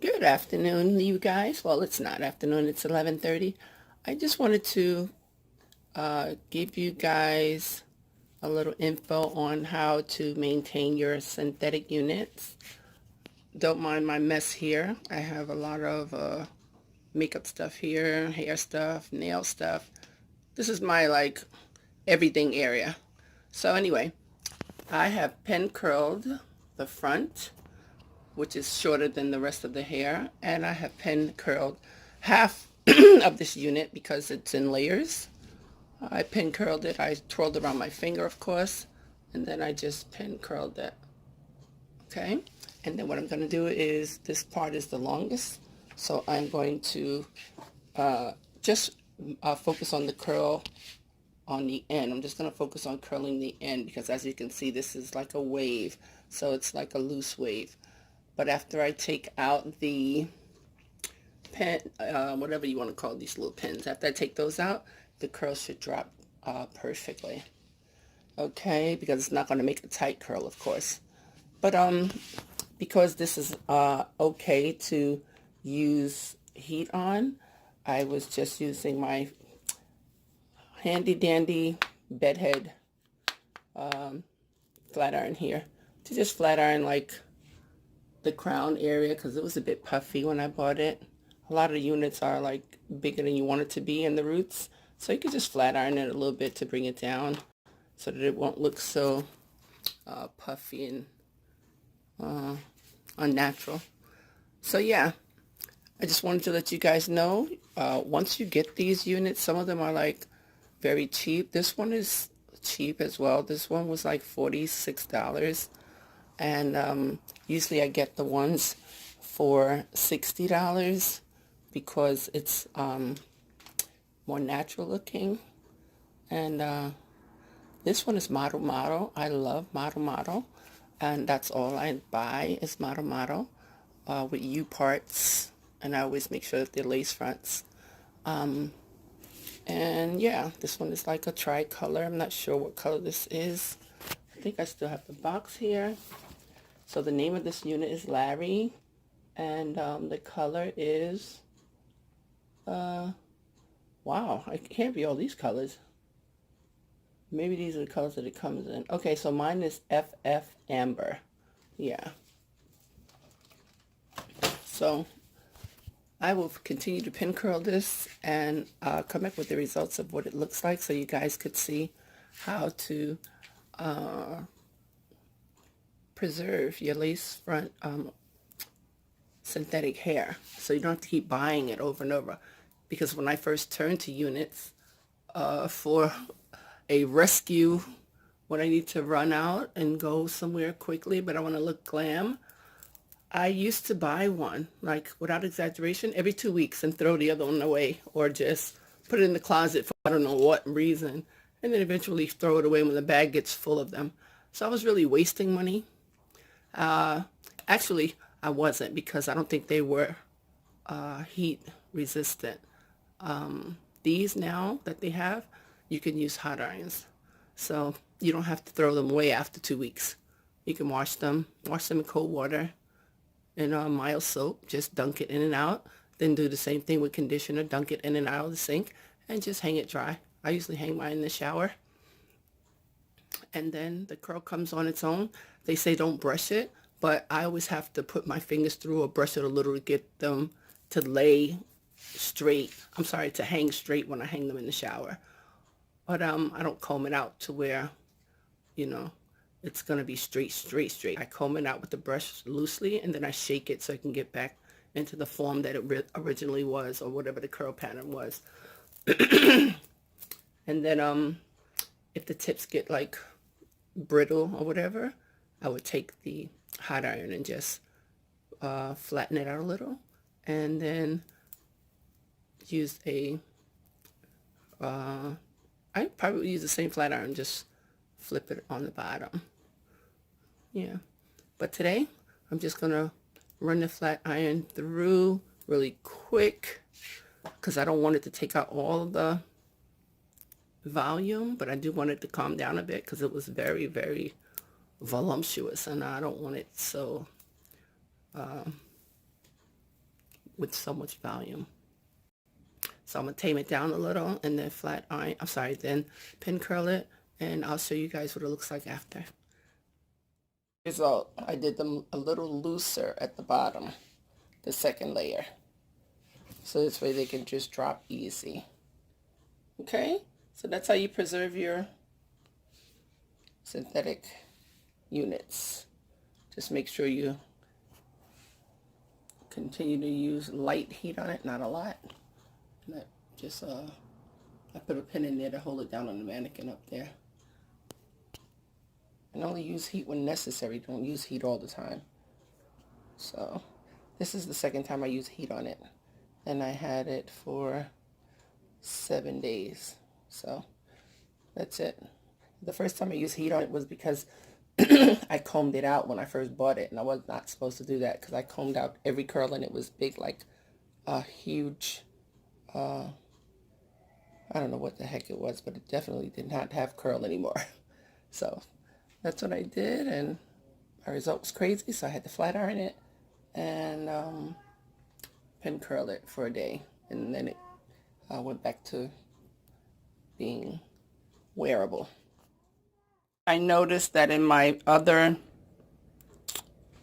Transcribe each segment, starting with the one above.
Good afternoon, you guys. Well, it's not afternoon, it's 11:30. I just wanted to give you guys a little info on how to maintain your synthetic units. Don't mind my mess here. I have a lot of makeup stuff here, hair stuff, nail stuff. This is my everything area. So anyway, I have pen curled the front, which is shorter than the rest of the hair, and I have pen curled half of this unit because it's in layers. I pin curled it. I twirled around my finger, of course, and then I just pin curled it. Okay, and then what I'm going to do is, this part is the longest, so I'm going to just focus on the curl on the end. I'm just going to focus on curling the end because, as you can see, this is like a wave, so it's like a loose wave. But after I take out the pen, whatever you want to call these little pins, after I take those out, the curl should drop perfectly. Okay, because it's not going to make a tight curl, of course. But because this is okay to use heat on, I was just using my handy dandy bedhead flat iron here to just flat iron like the crown area, because it was a bit puffy when I bought it. A lot of the units are like bigger than you want it to be in the roots, so you can just flat iron it a little bit to bring it down so that it won't look so puffy and unnatural. So yeah, I just wanted to let you guys know, once you get these units, some of them are like very cheap. This one is cheap as well. This one was like $46, and usually I get the ones for $60 because it's more natural looking. And this one is Model. I love Model, and that's all I buy is Model with U parts, and I always make sure that they're lace fronts. And yeah, this one is like a tricolor. I'm not sure what color this is. I think I still have the box here. So the name of this unit is Larry, and the color is, wow, it can't be all these colors. Maybe these are the colors that it comes in. Okay, so mine is FF Amber. Yeah. So I will continue to pin curl this and come back with the results of what it looks like so you guys could see how to preserve your lace front synthetic hair, so you don't have to keep buying it over and over. Because when I first turned to units for a rescue, when I need to run out and go somewhere quickly but I want to look glam, I used to buy one, like without exaggeration, every 2 weeks and throw the other one away, or just put it in the closet for I don't know what reason, and then eventually throw it away when the bag gets full of them. So I was really wasting money. Actually, I wasn't, because I don't think they were heat resistant. These now that they have, you can use hot irons. So you don't have to throw them away after 2 weeks. You can wash them in cold water and mild soap. Just dunk it in and out. Then do the same thing with conditioner. Dunk it in and out of the sink and just hang it dry. I usually hang mine in the shower. And then the curl comes on its own. They say don't brush it, but I always have to put my fingers through or brush it a little to get them to lay straight. I'm sorry, to hang straight when I hang them in the shower. But I don't comb it out to where, you know, it's going to be straight. I comb it out with the brush loosely, and then I shake it so it can get back into the form that it originally was, or whatever the curl pattern was. And then if the tips get like brittle or whatever, I would take the hot iron and just flatten it out a little, and then use a I probably use the same flat iron, just flip it on the bottom. Yeah, but today I'm just gonna run the flat iron through really quick because I don't want it to take out all the volume, but I do want it to calm down a bit because it was very, very voluptuous, and I don't want it so with so much volume. So I'm going to tame it down a little and then flat iron, then pin curl it, and I'll show you guys what it looks like after. Result, I did them a little looser at the bottom, the second layer. So this way they can just drop easy. Okay, so that's how you preserve your synthetic units. Just make sure you continue to use light heat on it, not a lot. And I just I put a pin in there to hold it down on the mannequin up there. And only use heat when necessary. Don't use heat all the time. So this is the second time I use heat on it, and I had it for 7 days. So that's it. The first time I used heat on it was because I combed it out when I first bought it, and I was not supposed to do that because I combed out every curl and it was big, like a huge, I don't know what the heck it was, but it definitely did not have curl anymore. So that's what I did, and my result was crazy, so I had to flat iron it and pin curl it for a day, and then it went back to being wearable. I noticed that in my other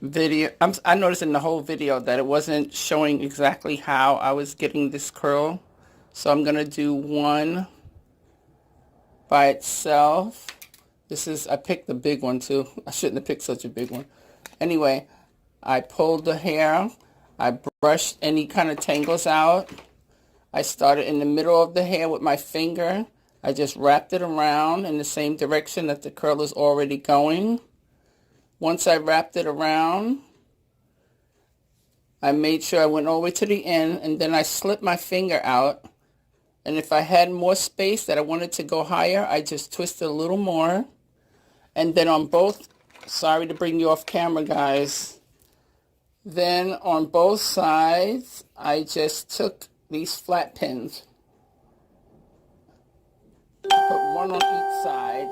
video, I noticed in the whole video that it wasn't showing exactly how I was getting this curl. So I'm going to do one by itself. I picked the big one too. I shouldn't have picked such a big one. Anyway, I pulled the hair. I brushed any kind of tangles out. I started in the middle of the hair with my finger. I just wrapped it around in the same direction that the curl is already going. Once I wrapped it around, I made sure I went all the way to the end, and then I slipped my finger out. And if I had more space that I wanted to go higher, I just twisted a little more. And then on both, sorry to bring you off camera, guys. Then on both sides, I just took these flat pins. Put one on each side,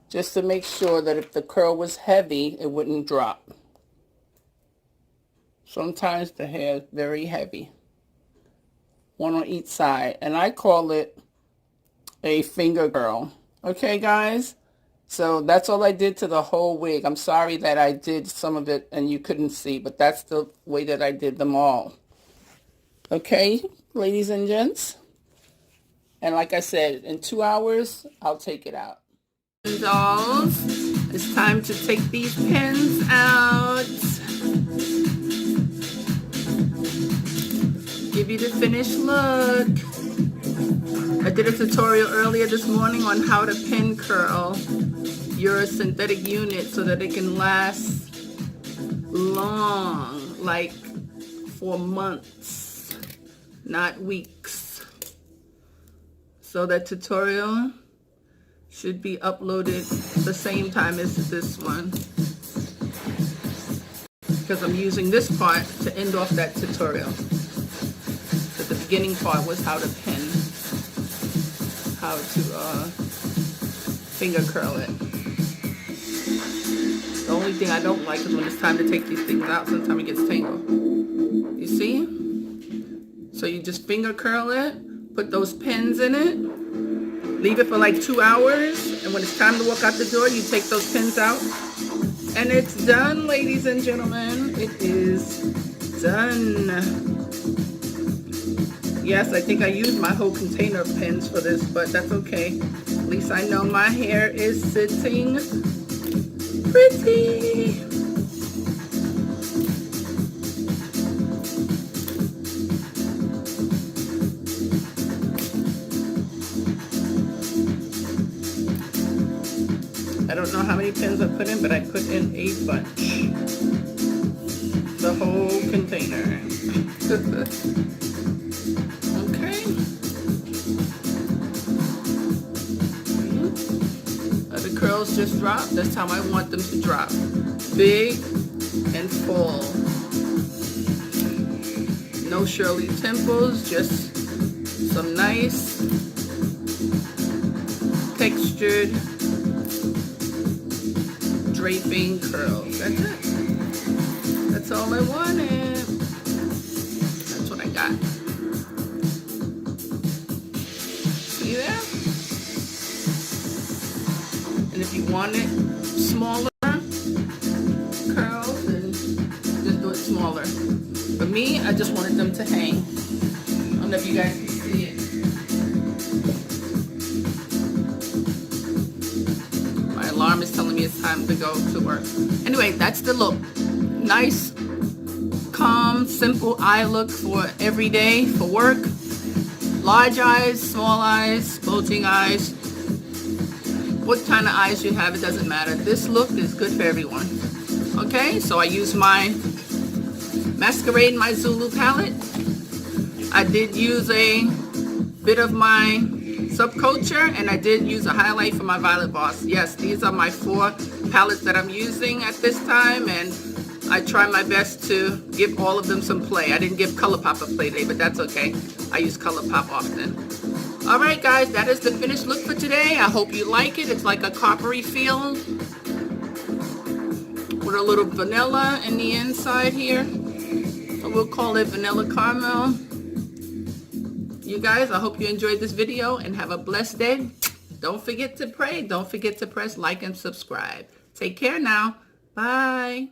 just to make sure that if the curl was heavy, it wouldn't drop. Sometimes the hair is very heavy. One on each side, and I call it a finger curl. Okay, guys? So that's all I did to the whole wig. I'm sorry that I did some of it and you couldn't see, but that's the way that I did them all. Okay, ladies and gents? And like I said, in 2 hours, I'll take it out. Dolls, it's time to take these pins out. Give you the finished look. I did a tutorial earlier this morning on how to pin curl your synthetic unit so that it can last long, like for months, not weeks. So that tutorial should be uploaded the same time as this one, because I'm using this part to end off that tutorial. But the beginning part was how to pin, how to finger curl it. The only thing I don't like is when it's time to take these things out, sometimes it gets tangled. You see? So you just finger curl it, put those pins in it, leave it for like 2 hours, and when it's time to walk out the door, you take those pins out, and it's done, ladies and gentlemen. It is done. Yes, I think I used my whole container of pins for this, but that's okay. At least I know my hair is sitting pretty. I don't know how many pins I put in, but I put in a bunch. The whole container. Okay. Let the curls just drop. That's how I want them to drop. Big and full. No Shirley Temples, just some nice textured draping curls. That's it. That's all I wanted. I want it smaller curls, then just do it smaller. For me, I just wanted them to hang. I don't know if you guys can see it. My alarm is telling me it's time to go to work. Anyway, that's the look. Nice, calm, simple eye look for every day, for work. Large eyes, small eyes, bulging eyes. What kind of eyes you have, it doesn't matter. This look is good for everyone. Okay, so I use my Masquerade, my Zulu palette. I did use a bit of my Subculture, and I did use a highlight for my Violet Boss. Yes, these are my 4 palettes that I'm using at this time, and I try my best to give all of them some play. I didn't give ColourPop a play today, but that's okay. I use ColourPop often. Alright guys, that is the finished look for today. I hope you like it. It's like a coppery feel with a little vanilla in the inside here. So we'll call it vanilla caramel. You guys, I hope you enjoyed this video and have a blessed day. Don't forget to pray. Don't forget to press like and subscribe. Take care now. Bye.